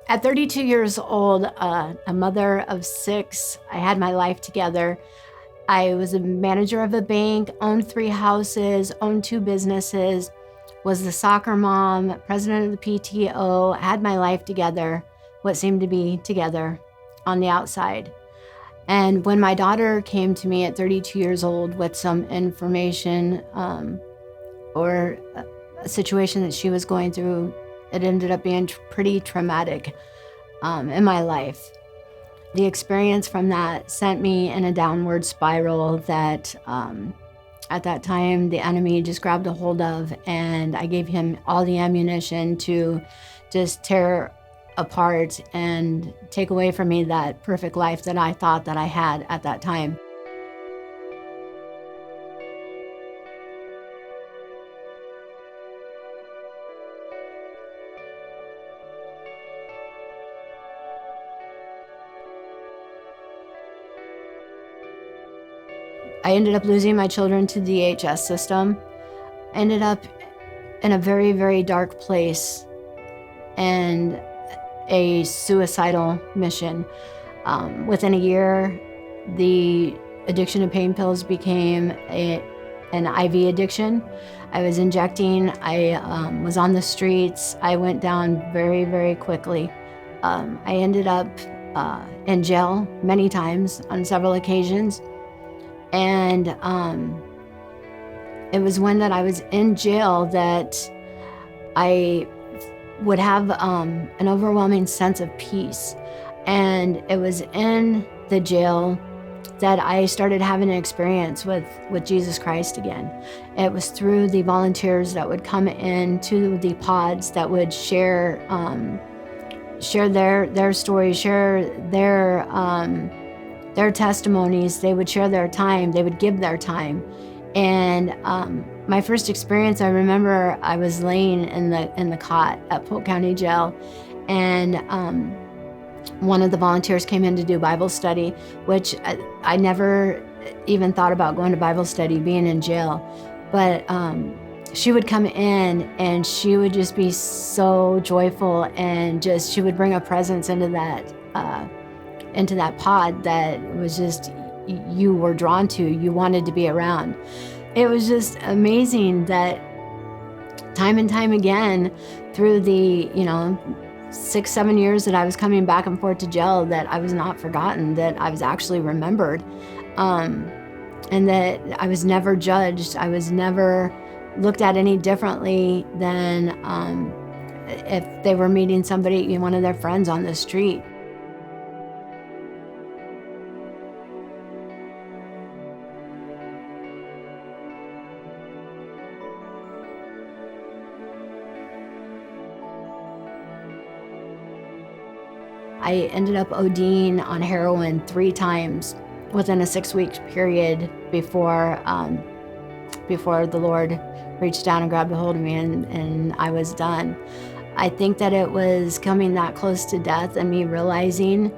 At 32 years old, a mother of 6, I had my life together. I was a manager of a bank, owned 3 houses, owned 2 businesses, was the soccer mom, president of the PTO, had my life together, what seemed to be together on the outside. And when my daughter came to me at 32 years old with some information or a situation that she was going through, it ended up being pretty traumatic in my life. The experience from that sent me in a downward spiral that at that time the enemy just grabbed a hold of, and I gave him all the ammunition to just tear apart and take away from me that perfect life that I thought that I had at that time. I ended up losing my children to the DHS system. Ended up in a very, very dark place and a suicidal mission. Within a year, the addiction to pain pills became an IV addiction. I was injecting, I was on the streets. I went down very, very quickly. I ended up in jail many times on several occasions. And it was when that I was in jail that I would have an overwhelming sense of peace. And it was in the jail that I started having an experience with Jesus Christ again. It was through the volunteers that would come into the pods that would share their stories, share their testimonies. They would share their time. They would give their time. And my first experience, I remember I was laying in the cot at Polk County Jail, and one of the volunteers came in to do Bible study, which I never even thought about going to Bible study being in jail. But she would come in and she would just be so joyful, and she would bring a presence into that pod that was just, you were drawn to, you wanted to be around. It was just amazing that time and time again through the 6-7 years that I was coming back and forth to jail, that I was not forgotten, that I was actually remembered, and that I was never judged. I was never looked at any differently than if they were meeting somebody, one of their friends on the street. I ended up ODing on heroin 3 times within a 6-week period before the Lord reached down and grabbed a hold of me, and I was done. I think that it was coming that close to death and me realizing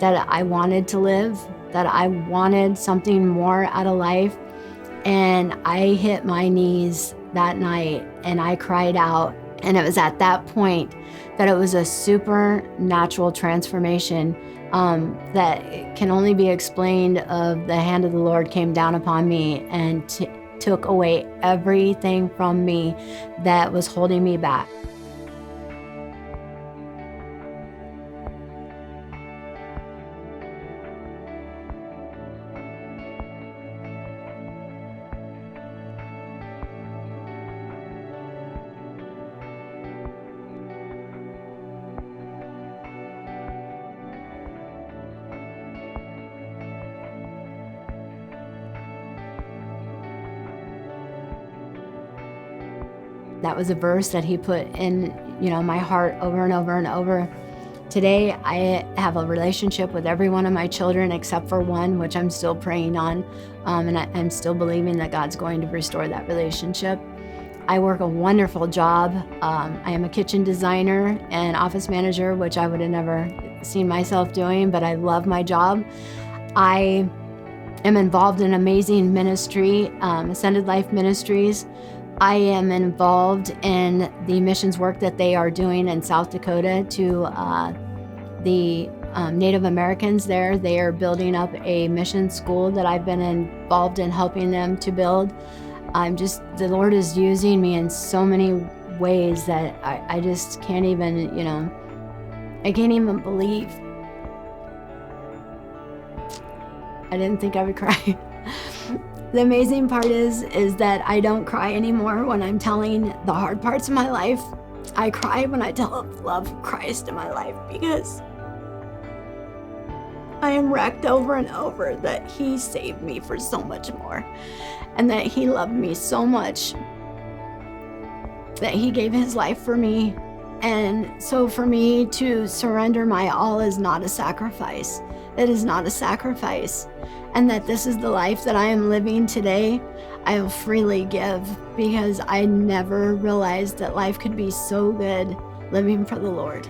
that I wanted to live, that I wanted something more out of life. And I hit my knees that night and I cried out. And it was at that point that it was a supernatural transformation that can only be explained of the hand of the Lord came down upon me and took away everything from me that was holding me back. That was a verse that he put in, my heart over and over and over. Today, I have a relationship with every one of my children except for one, which I'm still praying on, and I'm still believing that God's going to restore that relationship. I work a wonderful job. I am a kitchen designer and office manager, which I would have never seen myself doing, but I love my job. I am involved in amazing ministry, Ascended Life Ministries, I am involved in the missions work that they are doing in South Dakota to the Native Americans there. They are building up a mission school that I've been involved in helping them to build. The Lord is using me in so many ways that I just can't even, I can't even believe. I didn't think I would cry. The amazing part is that I don't cry anymore when I'm telling the hard parts of my life. I cry when I tell of the love of Christ in my life, because I am wrecked over and over that He saved me for so much more, and that He loved me so much that He gave His life for me. And so for me to surrender my all is not a sacrifice. It is not a sacrifice. And that this is the life that I am living today, I will freely give, because I never realized that life could be so good living for the Lord.